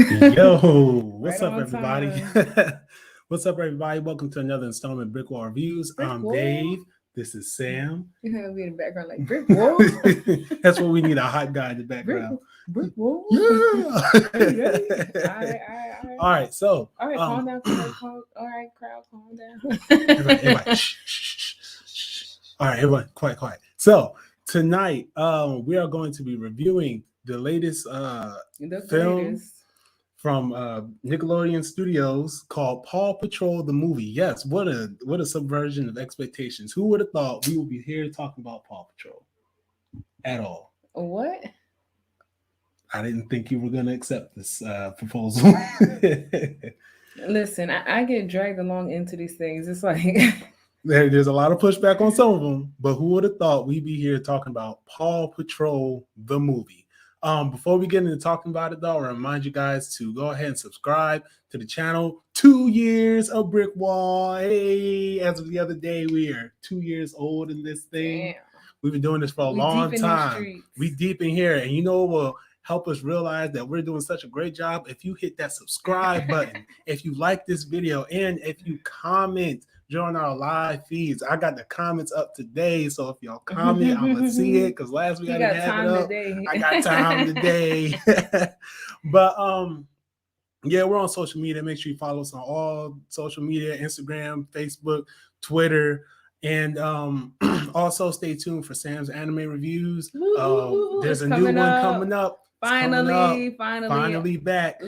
Yo, what's Right up, on everybody? time. What's up, everybody? Welcome to another installment of BrickWall Reviews. I'm BrickWall. Dave. This is Sam. You have me in the background like brick wall. That's what we need, a hot guy in the brick background. brick wall. Yeah. Hey, hey. All All right, so right, calm down, crowd. All right, crowd, calm everybody, down. shh, shh, shh, shh. All right, everyone, quiet. So tonight, we are going to be reviewing the latest The film greatest. from Nickelodeon Studios called Paw Patrol the movie. Yes, what a subversion of expectations. Who would have thought we would be here talking about Paw Patrol at all? What? I didn't think you were going to accept this proposal. Listen, I get dragged along into these things. It's like There's a lot of pushback on some of them, but who would have thought we'd be here talking about Paw Patrol the movie? Before we get into talking about it, though, I remind you guys to go ahead and subscribe to the channel. 2 years of BrickWall. Hey, as of the other day, we are 2 years old in this thing. damn. We've been doing this for a long time. We deep in here, and you know what will help us realize that we're doing such a great job if you hit that subscribe button, if you like this video, and if you comment during our live feeds. I got the comments up today, so if y'all comment, I'm gonna see it, because last week I didn't have it up. Today. I got time today. But yeah, we're on social media. Make sure you follow us on all social media: Instagram, Facebook, Twitter, and also stay tuned for Sam's anime reviews. There's a new one coming up. Finally back.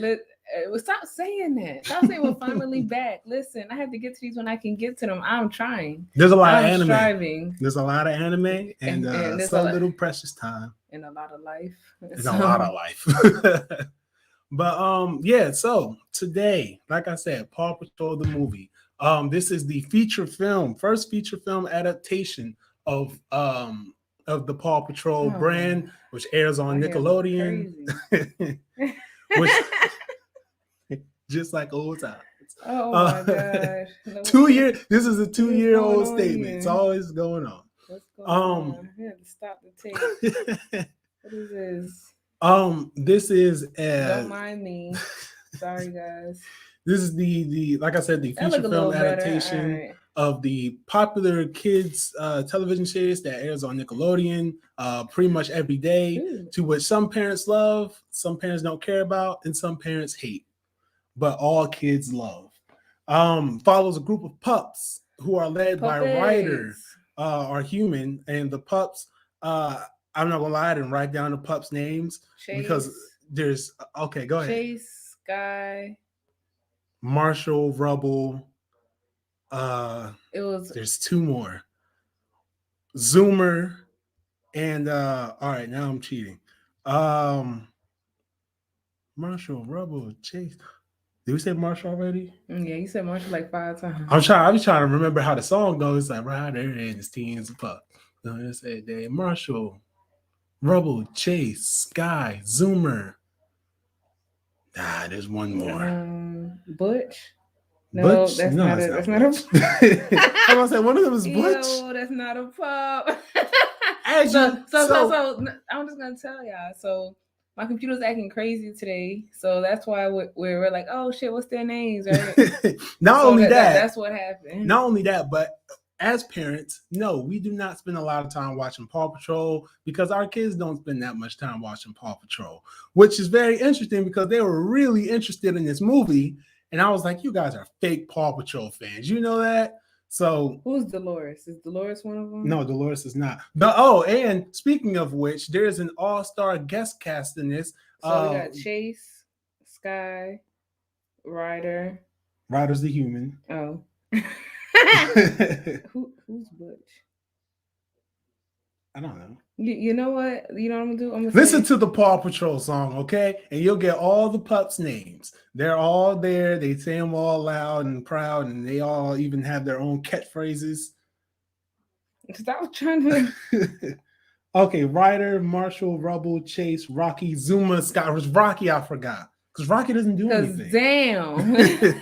Stop saying that. Stop saying we're finally back. Listen, I have to get to these when I can get to them. I'm trying. There's a lot of anime. Striving. There's a lot of anime and there's some little precious time. And a lot of life. And a lot of life. But yeah, so today, like I said, Paw Patrol the movie. This is the first feature film adaptation of the Paw Patrol brand, which airs on Nickelodeon. Which just like old times. Oh my gosh. 2 years. This is a 2-year-old statement. Here? It's always going on. What's going on? I had to stop the tape. What is this? This is don't mind me. Sorry, guys. This is the like I said, the feature film adaptation of the popular kids television series that airs on Nickelodeon pretty much every day. Ooh. To which some parents love, some parents don't care about, and some parents hate, but all kids love. Follows a group of pups who are led by Ryder, are human, and the pups. I'm not gonna lie, I didn't write down the pups' names because there's okay. Go ahead. Chase, Sky, Marshall, Rubble. There's 2 more. Zoomer, and all right, now I'm cheating. Marshall, Rubble, Chase. Did we say Marshall already? Yeah, you said Marshall like 5 times. I was trying to remember how the song goes. It's like Ryder and his teens and pup. No, I said that Marshall, Rubble, Chase, Sky, Zoomer. There's one more. Butch. No, Butch? That's not a I was gonna say one of them is Butch. No, that's not a pup. So I'm just gonna tell y'all. So my computer's acting crazy today, so that's why we're like, oh shit, what's their names, right? Not only that, that's what happened. Not only that, but as parents, no, we do not spend a lot of time watching Paw Patrol because our kids don't spend that much time watching Paw Patrol, which is very interesting because they were really interested in this movie. And I was like, you guys are fake Paw Patrol fans. You know that? So who's Dolores? Is Dolores one of them? No, Dolores is not. And speaking of which, there's an all-star guest cast in this. So we got Chase, Sky, Ryder. Ryder's the human. Oh. Who's Butch? I don't know. You know what? You know what I'm gonna do? Listen to the Paw Patrol song, okay? And you'll get all the pups' names. They're all there. They say them all loud and proud, and they all even have their own catchphrases. Stop trying to. Okay, Ryder, Marshall, Rubble, Chase, Rocky, Zuma, Scott. It was Rocky, I forgot. Because Rocky doesn't do anything. Damn.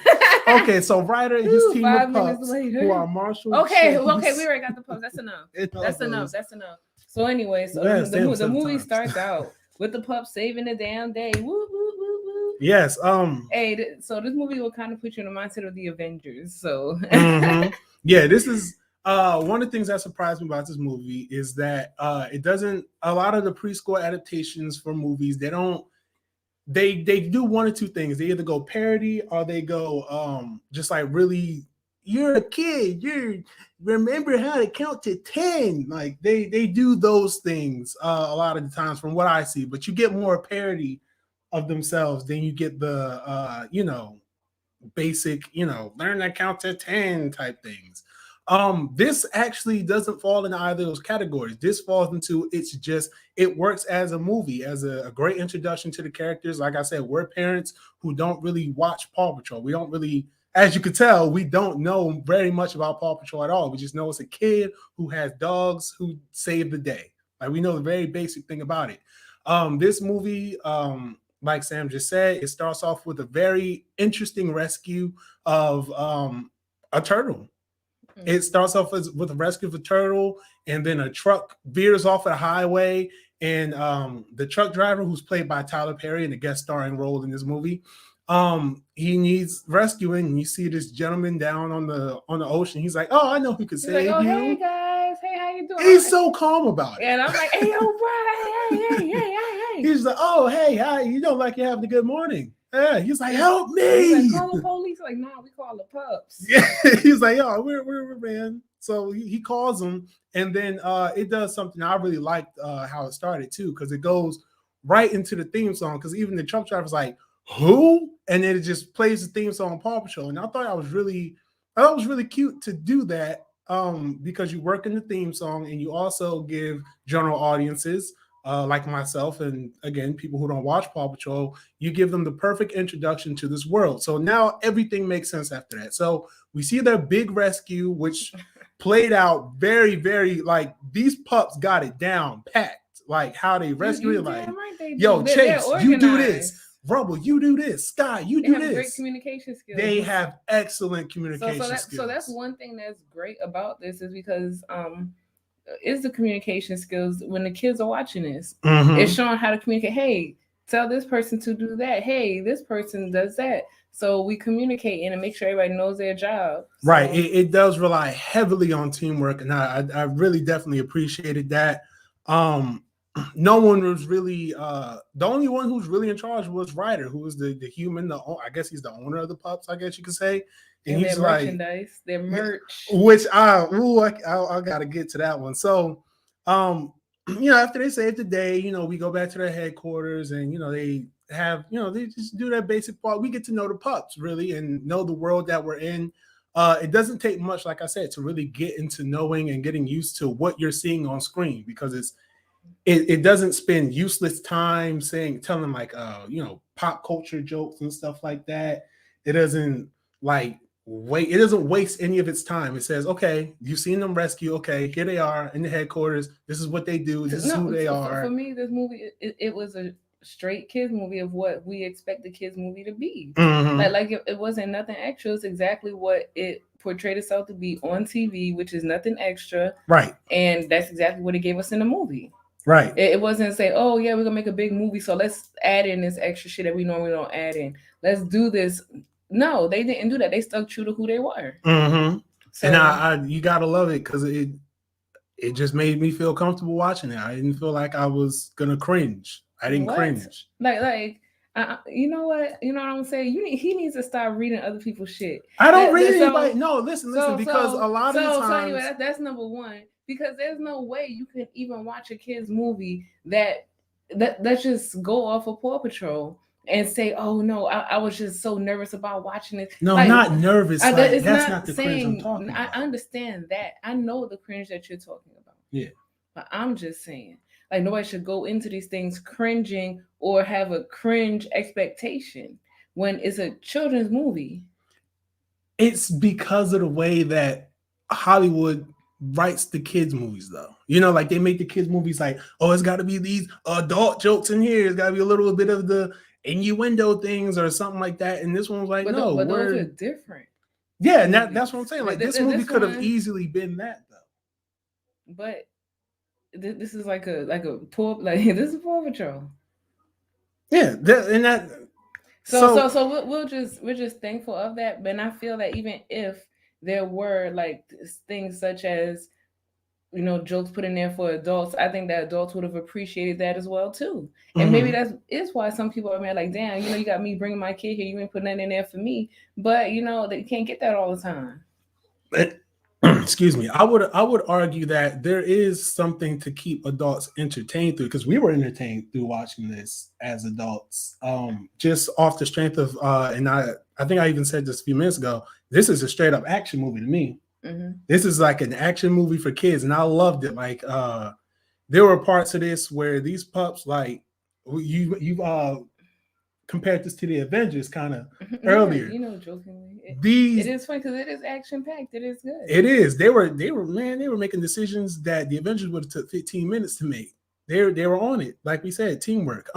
Okay, so Ryder and his team of pups who are Marshall. Okay, we already got the pups. That's enough. That's enough. So anyway, the movie starts out with the pups saving the damn day. Woo, woo, woo, woo. Yes. Hey, so this movie will kind of put you in the mindset of the Avengers. So yeah, this is one of the things that surprised me about this movie is that it doesn't. A lot of the preschool adaptations for movies, they do one or two things. They either go parody or they go just like really. You're a kid. You remember how to count to 10. Like they do those things a lot of the times from what I see. But you get more parody of themselves than you get the basic, learn to count to 10 type things. This actually doesn't fall in either of those categories. This falls into it works as a movie, as a great introduction to the characters. Like I said, we're parents who don't really watch Paw Patrol. We don't really, as you could tell, we don't know very much about Paw Patrol at all. We just know it's a kid who has dogs who save the day. Like we know the very basic thing about it. This movie, like Sam just said, it starts off with a very interesting rescue of a turtle. It starts off with a rescue of a turtle, and then a truck veers off a highway, and the truck driver, who's played by Tyler Perry in a guest starring role in this movie, he needs rescuing. And you see this gentleman down on the ocean. He's like, "Oh, I know who could save you." Hey guys, hey, how you doing? He's so calm about it. And I'm like, "Hey, yo, bro, hey. He's like, "Oh, hey, hi. You don't like you're having a good morning." Yeah, he's like, "Help me!" He's like, "Call the police." Like, "Nah, we call the pups." Yeah, he's like, "Yo, we're man." So he calls them, and then it does something I really liked how it started too, because it goes right into the theme song. Because even the truck driver's like, "Who?" And then it just plays the theme song Paw Patrol, and I thought it was really cute to do that because you work in the theme song, and you also give general audiences like myself, and again, people who don't watch Paw Patrol, you give them the perfect introduction to this world. So now everything makes sense after that. So we see their big rescue, which played out very, very, like, these pups got it down packed, like how they rescued it. Like, right, yo, Chase, you do this. Rubble, you do this. Sky, you do this. Great communication skills. They have excellent communication skills. So that's one thing that's great about this is because is the communication skills when the kids are watching this. It's showing how to communicate. Hey, tell this person to do that. Hey, this person does that. So we communicate and make sure everybody knows their job. So. Right. It does rely heavily on teamwork, and I really definitely appreciated that. No one was really the only one who's really in charge was Ryder, who was the human. I guess he's the owner of the pups, I guess you could say. And he's their merchandise, their merch. Which I gotta get to that one. So after they save the day, we go back to their headquarters, and they have, they just do that basic part. We get to know the pups really and know the world that we're in. It doesn't take much, like I said, to really get into knowing and getting used to what you're seeing on screen, because it doesn't spend useless time telling like pop culture jokes and stuff like that. It doesn't it doesn't waste any of its time. It says, okay, you've seen them rescue. Okay, here they are in the headquarters. This is what they do. This is who they are. For me, this movie, it was a straight kids movie of what we expect the kids movie to be. Like it wasn't nothing extra. It's exactly what it portrayed itself to be on TV, which is nothing extra. Right. And that's exactly what it gave us in the movie. Right. It wasn't say, oh yeah, we're gonna make a big movie, so let's add in this extra shit that we normally don't add in. Let's do this. No, they didn't do that. They stuck true to who they were. So, and you gotta love it because it just made me feel comfortable watching it. I didn't feel like I was gonna cringe. I didn't cringe. You know what? You know what I'm saying? He needs to start reading other people's shit. I don't read anybody. No, listen. Because a lot of the times. So anyway, that's number one. Because there's no way you can even watch a kid's movie that let's just go off of Paw Patrol and say, oh no, I was just so nervous about watching it. No, not nervous. That's not the cringe I'm talking about. I understand that. I know the cringe that you're talking about. Yeah. But I'm just saying, like, nobody should go into these things cringing or have a cringe expectation when it's a children's movie. It's because of the way that Hollywood writes the kids movies, though. Like they make the kids movies like, oh, it's got to be these adult jokes in here. It's got to be a little bit of the innuendo things or something like that. And this one was like, but those are different. Yeah, and that's what I'm saying. Like this movie could have easily been that, though. But this is like a Paw, like this is Paw Patrol. Yeah, and that So we're just thankful of that. But I feel that even if there were like things such as, you know, jokes put in there for adults, I think that adults would have appreciated that as well too. And maybe that is why some people are mad, like, damn, you know, you got me bringing my kid here, you ain't putting that in there for me. But you know, they can't get that all the time. Excuse me. I would argue that there is something to keep adults entertained through, because we were entertained through watching this as adults. Just off the strength of and I think I even said this a few minutes ago, this is a straight up action movie to me. This is like an action movie for kids, and I loved it. Like there were parts of this where these pups, like you've compared this to the Avengers kind of earlier. You know, jokingly. It is funny because it is action packed. It is good. It is. They were making decisions that the Avengers would have took 15 minutes to make. They were on it. Like we said, teamwork.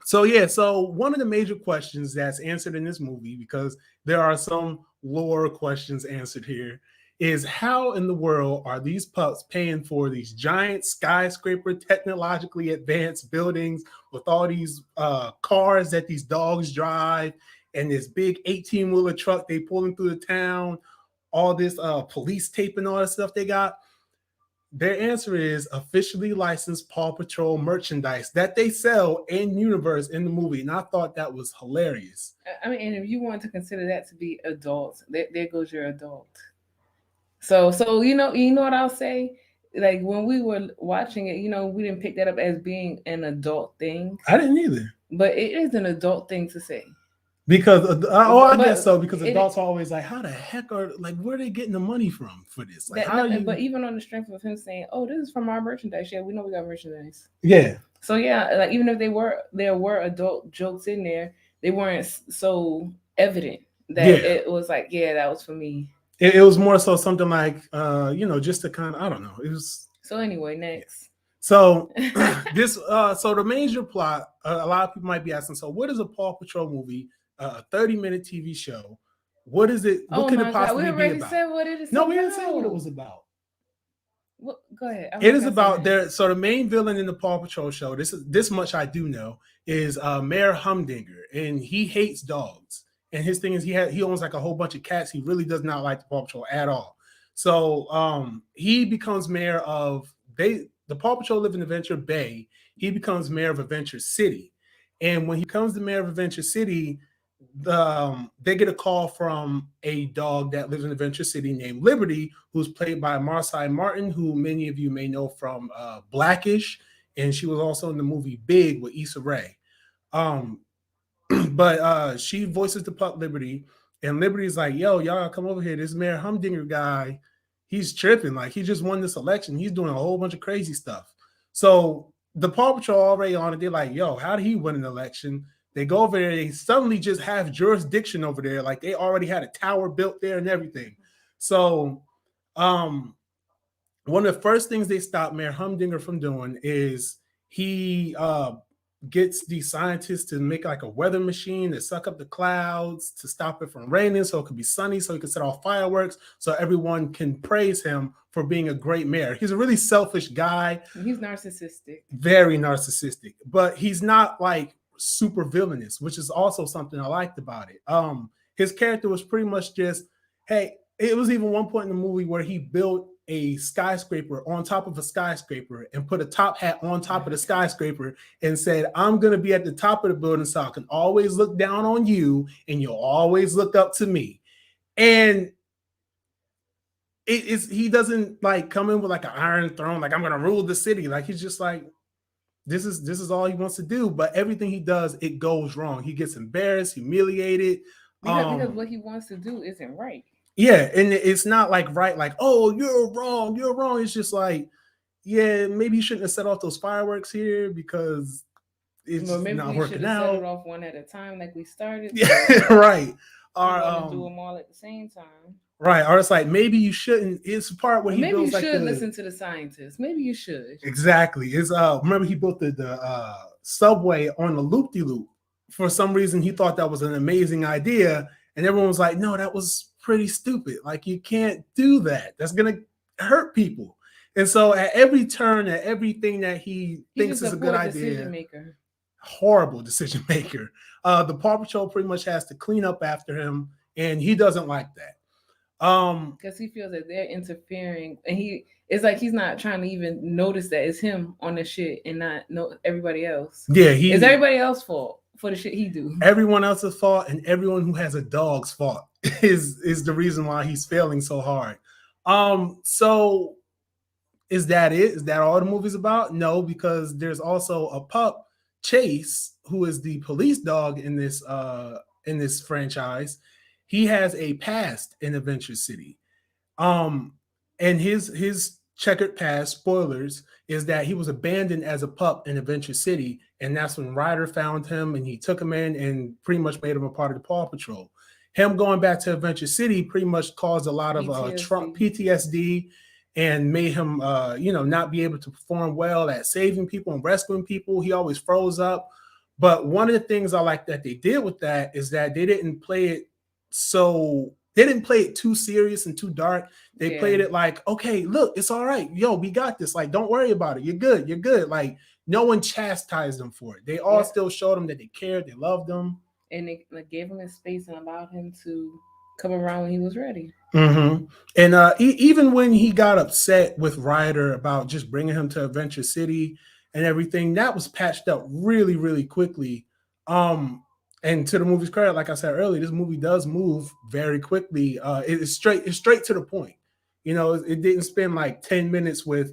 So one of the major questions that's answered in this movie, because there are some lore questions answered here, is how in the world are these pups paying for these giant skyscraper, technologically advanced buildings with all these cars that these dogs drive, and this big 18-wheeler truck they pulling through the town, all this police tape and all that stuff they got? Their answer is officially licensed Paw Patrol merchandise that they sell in universe in the movie. And I thought that was hilarious. I mean, and if you want to consider that to be adult, there goes your adult. So you know what I'll say? Like when we were watching it, you know, we didn't pick that up as being an adult thing. I didn't either. But it is an adult thing to say. Because I guess so, because adults are always like, how the heck are, like, where are they getting the money from for this? Like, but even on the strength of him saying, oh, this is from our merchandise. Yeah, we know we got merchandise. Yeah. So yeah, like even if there were adult jokes in there, they weren't so evident that it was like, yeah, that was for me. It was more so something like, you know, just to kind of, I don't know. It was. So anyway, next. So so the major plot, a lot of people might be asking, so what is a Paw Patrol movie? A 30-minute TV show. What is it? What could it possibly be about? Said what it is. No, we didn't say what it was about. Well, go ahead. It is about so the main villain in the Paw Patrol show, this much I do know, is Mayor Humdinger, and he hates dogs. And his thing is he owns like a whole bunch of cats. He really does not like the Paw Patrol at all. So he becomes mayor of the Paw Patrol live in Adventure Bay. He becomes mayor of Adventure City. And when he becomes the mayor of Adventure City, they get a call from a dog that lives in Adventure City named Liberty, who's played by Marsai Martin, who many of you may know from Blackish, and she was also in the movie Big with Issa Rae. But she voices the pup Liberty, and Liberty's like, yo, y'all come over here. This Mayor Humdinger guy, he's tripping. Like, he just won this election. He's doing a whole bunch of crazy stuff. So the Paw Patrol already on it. They're like, yo, how did he win an election? They go over there, they suddenly just have jurisdiction over there. Like, they already had a tower built there and everything. So one of the first things they stop Mayor Humdinger from doing is he gets the scientists to make like a weather machine to suck up the clouds to stop it from raining so it could be sunny, so he can set off fireworks so everyone can praise him for being a great mayor. He's a really selfish guy. He's narcissistic. Very narcissistic, but he's not like super villainous, which is also something I liked about it. His character was pretty much just, hey, it was even one point in the movie where he built a skyscraper on top of a skyscraper and put a top hat on top of the skyscraper and said, I'm going to be at the top of the building so I can always look down on you and you'll always look up to me. And he doesn't like come in with like an iron throne, like I'm going to rule the city. Like, he's just like, this is all he wants to do, but everything he does, it goes wrong. He gets embarrassed, humiliated. Because what he wants to do isn't right. Yeah, and it's not like right, like, oh, you're wrong. It's just like, yeah, maybe you shouldn't have set off those fireworks here because it's not working out. Maybe we should have set it off one at a time like we started. Yeah, right. Or do them all at the same time. Right, or it's like maybe you shouldn't. It's a part where he maybe builds you like should listen to the scientists. Maybe you should. Exactly. It's remember he built the subway on the loop-de-loop. For some reason, he thought that was an amazing idea, and everyone was like, "No, that was pretty stupid. Like, you can't do that. That's gonna hurt people." And so, at every turn, at everything that he thinks is a good idea, maker. horrible decision maker. The Paw Patrol pretty much has to clean up after him, and he doesn't like that. Because he feels that they're interfering, and it's like he's not trying to even notice that it's him on the shit and not everybody else. Yeah, it's everybody else's fault for the shit he do. Everyone else's fault, and everyone who has a dog's fault is the reason why he's failing so hard. So is that it? Is that all the movie's about? No, because there's also a pup, Chase, who is the police dog in this franchise. He has a past in Adventure City. And his checkered past, spoilers, is that he was abandoned as a pup in Adventure City, and that's when Ryder found him and he took him in and pretty much made him a part of the Paw Patrol. Him going back to Adventure City pretty much caused a lot of PTSD and made him not be able to perform well at saving people and rescuing people. He always froze up. But one of the things I like that they did with that is that they didn't play it too serious and too dark. They played it like, okay, look, it's all right. Yo, we got this. Like, don't worry about it. You're good. You're good. Like, no one chastised them for it. They all still showed them that they cared. They loved them. And they gave him his space and allowed him to come around when he was ready. Mm-hmm. And even when he got upset with Ryder about just bringing him to Adventure City and everything, that was patched up really, really quickly. And to the movie's credit, like I said earlier, this movie does move very quickly. It's straight to the point. It didn't spend like 10 minutes with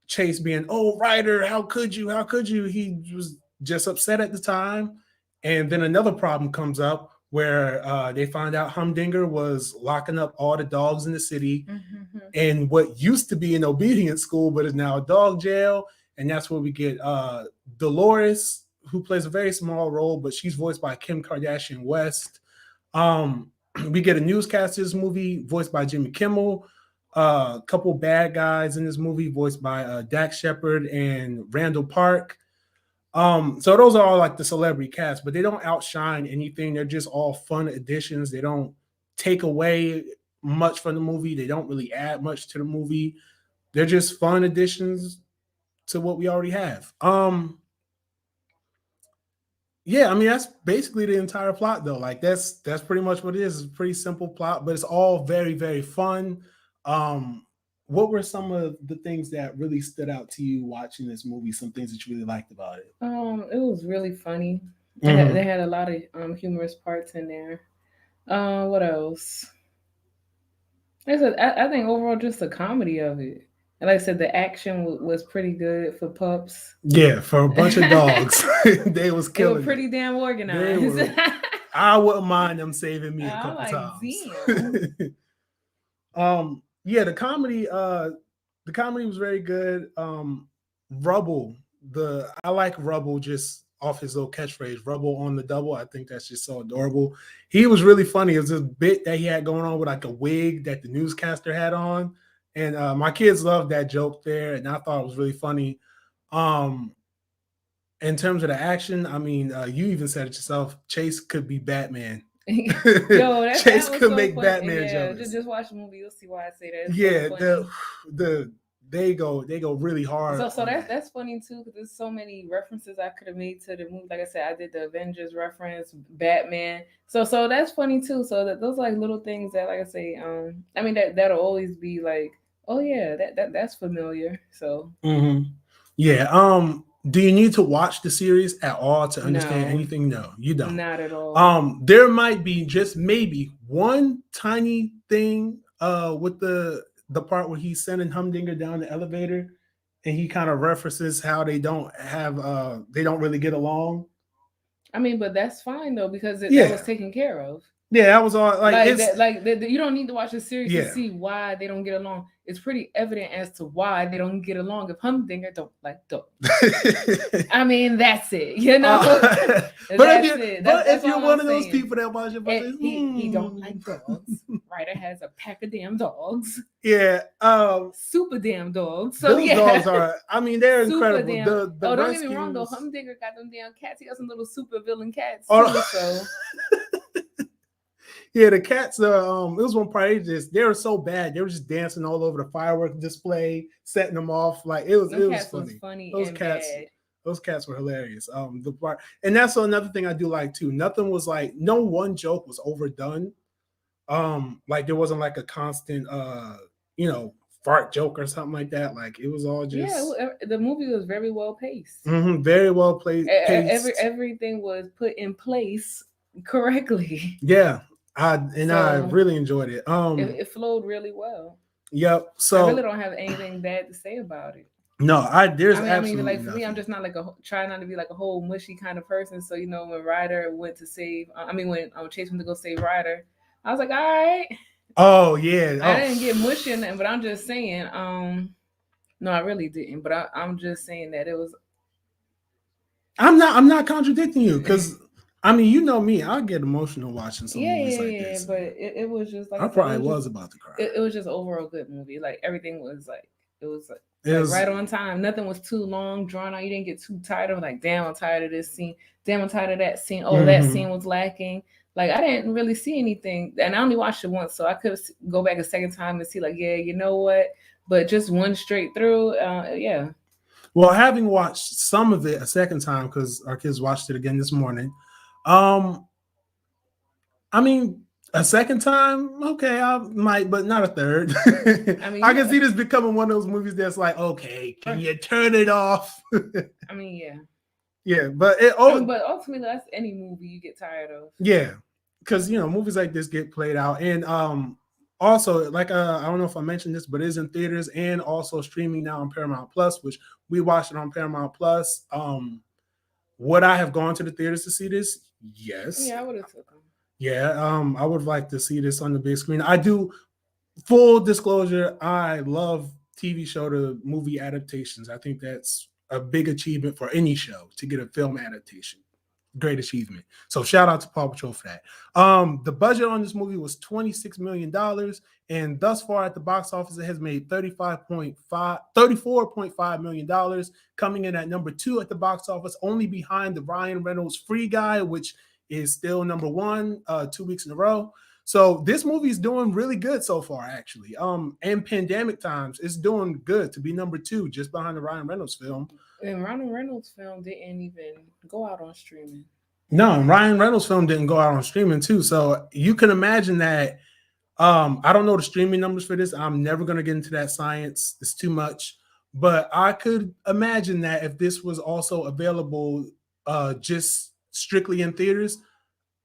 Chase being, "Oh, Ryder, how could you? How could you?" He was just upset at the time. And then another problem comes up where they find out Humdinger was locking up all the dogs in the city in what used to be an obedience school, but is now a dog jail. And that's where we get Dolores, who plays a very small role, but she's voiced by Kim Kardashian West. We get a newscaster in this movie voiced by Jimmy Kimmel. A couple bad guys in this movie voiced by Dax Shepard and Randall Park. So those are all like the celebrity cast, but they don't outshine anything. They're just all fun additions. They don't take away much from the movie. They don't really add much to the movie. They're just fun additions to what we already have. Yeah, I mean, that's basically the entire plot, though. Like, that's pretty much what it is. It's a pretty simple plot, but it's all very, very fun. What were some of the things that really stood out to you watching this movie? Some things that you really liked about it? It was really funny. They had a lot of humorous parts in there. What else? I think overall just the comedy of it. And like I said, the action was pretty good for pups. Yeah, for a bunch of dogs. They was killing. They were pretty damn organized. I wouldn't mind them saving me a couple times. Yeah, the comedy was very good. Rubble, I like Rubble just off his little catchphrase, Rubble on the double. I think that's just so adorable. He was really funny. It was this bit that he had going on with like a wig that the newscaster had on. And my kids loved that joke there, and I thought it was really funny. In terms of the action, I mean, you even said it yourself. Chase could be Batman. Yo, Chase could make Batman jokes. Just watch the movie, you'll see why I say that. Yeah, they go really hard. So that's funny too, because there's so many references I could have made to the movie. Like I said, I did the Avengers reference, Batman. So that's funny too. So that those like little things that, like I say, I mean that'll always be like, oh yeah, that's familiar. So yeah. Do you need to watch the series at all to understand anything? No, you don't. Not at all. There might be just maybe one tiny thing with the part where he's sending Humdinger down the elevator, and he kind of references how they don't really get along. I mean, but that's fine though, because that was taken care of. Yeah, that was all you don't need to watch the series to see why they don't get along. It's pretty evident as to why they don't get along if Humdinger don't like dogs. I mean, that's it, you know. But if you're one of those people that watch it, he don't like dogs. Ryder has a pack of damn dogs. Yeah, super damn dogs. So those dogs are. I mean, they're incredible. Don't get me wrong though. Humdinger got them damn cats. He got some little super villain cats too. So. Yeah, the cats. It was one part. They were so bad. They were just dancing all over the fireworks display, setting them off. Like it was funny. Those cats Those cats were hilarious. The part, and that's another thing I do like too. Nothing was like, no one joke was overdone. Like there wasn't like a constant you know, fart joke or something like that. Like it was all just the movie was very well paced. Very well paced. Everything was put in place correctly. Yeah, I really enjoyed it. It flowed really well. Yep. So I really don't have anything bad to say about it. No, there's absolutely like for nothing. me, I'm just not like trying not to be like a whole mushy kind of person. So you know, when Ryder went to save, when Chase went to go save Ryder, I was like, all right. Oh yeah. I didn't get mushy in it, but I'm just saying, no, I really didn't. But I'm just saying that it was. I'm not contradicting you because I mean, you know me, I get emotional watching some movies like this. But it was just like I probably was about to cry. It was just overall good movie. Like everything was like it was right on time. Nothing was too long, drawn out. You didn't get too tired of like, damn, I'm tired of this scene. Damn, I'm tired of that scene. Oh, that scene was lacking. Like I didn't really see anything, and I only watched it once, so I could go back a second time and see like, yeah, you know what? But just one straight through, yeah. Well, having watched some of it a second time because our kids watched it again this morning. I mean, a second time, okay, I might, but not a third. I can see this becoming one of those movies that's like, okay, can you turn it off? Yeah. Yeah, but but ultimately, that's any movie you get tired of. Yeah, because you know movies like this get played out, and also like I don't know if I mentioned this, but it is in theaters and also streaming now on Paramount Plus, which we watched it on Paramount Plus. Would I have gone to the theaters to see this? Yes. Yeah, I would have took them. Yeah, I would like to see this on the big screen. I do. Full disclosure, I love TV show to movie adaptations. I think that's a big achievement for any show to get a film adaptation. Great achievement. So shout out to Paw Patrol for that. The budget on this movie was $26 million, and thus far at the box office, it has made $34.5 million, coming in at number 2 at the box office, only behind the Ryan Reynolds Free Guy, which is still number 1 2 weeks in a row. So this movie is doing really good so far, actually. And pandemic times, it's doing good to be number 2, just behind the Ryan Reynolds film. And Ryan Reynolds film didn't even go out on streaming. No, Ryan Reynolds film didn't go out on streaming too. So you can imagine that. I don't know the streaming numbers for this. I'm never going to get into that science. It's too much. But I could imagine that if this was also available just strictly in theaters,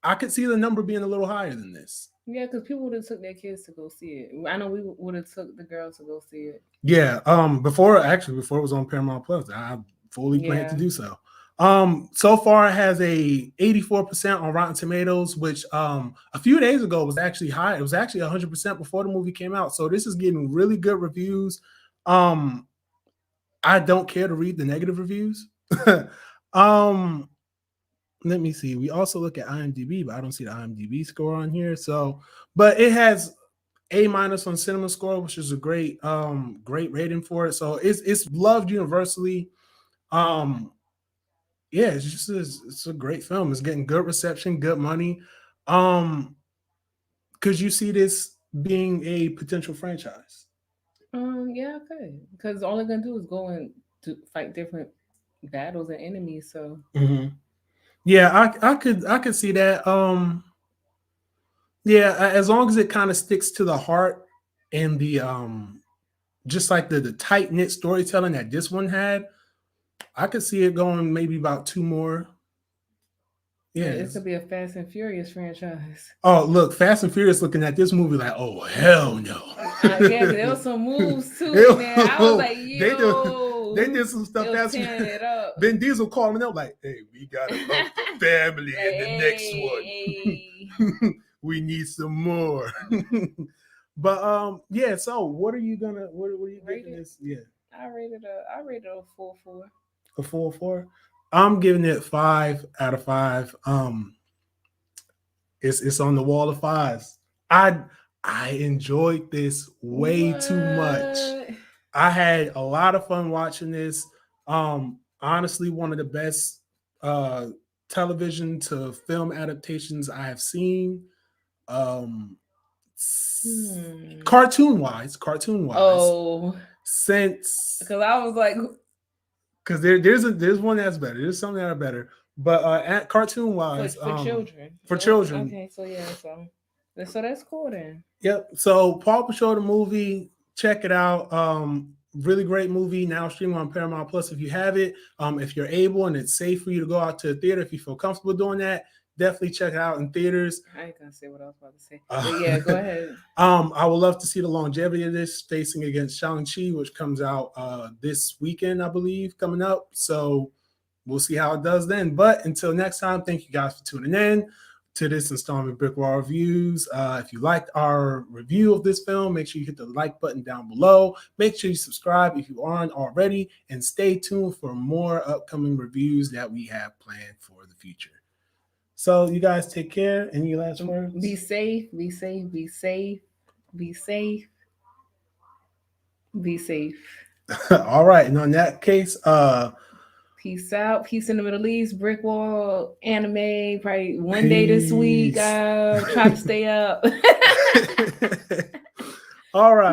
I could see the number being a little higher than this. Yeah, because people would have took their kids to go see it. I know we would have took the girls to go see it. Yeah. Before it was on Paramount Plus, I fully planned to do so. So far it has a 84% on Rotten Tomatoes, which a few days ago was actually high. It was actually 100% before the movie came out. So this is getting really good reviews. I don't care to read the negative reviews. Let me see. We also look at IMDb, but I don't see the IMDb score on here. So, but it has A- on Cinema Score, which is a great rating for it. So it's loved universally. Yeah, it's a great film. It's getting good reception, good money. Could you see this being a potential franchise? Yeah, okay. Because all they're gonna do is go and fight different battles and enemies. So yeah, I could see that. Yeah, as long as it kind of sticks to the heart and the just like the tight knit storytelling that this one had, I could see it going maybe about 2 more. Yeah, it's gonna be a Fast and Furious franchise. Oh, look, Fast and Furious looking at this movie like, oh hell no. Yeah, there was some moves too in there. I was like, yo, they did some stuff that's it up. Vin Diesel calling up like, hey, we gotta love the family in the next one. We need some more. But yeah. So what are you giving this? Yeah, I rated a 4.4. A 4.4. I'm giving it 5 out of 5. It's on the wall of 5s. I enjoyed this way too much. I had a lot of fun watching this. Honestly, one of the best television to film adaptations I have seen. Cartoon wise. Oh, Since because I was like, because there's one that's better. There's some that are better, but at cartoon wise, for children. For children. Okay, so yeah, so that's cool then. Yep. So Paw Patrol the movie, check it out. Really great movie. Now streaming on Paramount Plus if you have it. If you're able and it's safe for you to go out to the theater, if you feel comfortable doing that, definitely check it out in theaters. I ain't gonna say what I was about to say. But yeah, go ahead. I would love to see the longevity of this facing against Shang-Chi, which comes out this weekend, I believe, coming up. So we'll see how it does then. But until next time, thank you guys for tuning in to this installment of BrickWall Reviews. If you liked our review of this film, make sure you hit the like button down below. Make sure you subscribe if you aren't already, and stay tuned for more upcoming reviews that we have planned for the future. So you guys take care. Any last words? Be safe, be safe, be safe, be safe, be safe. All right. And on that case, peace out. Peace in the Middle East. BrickWall anime. Probably one day this week. Try to stay up. All right.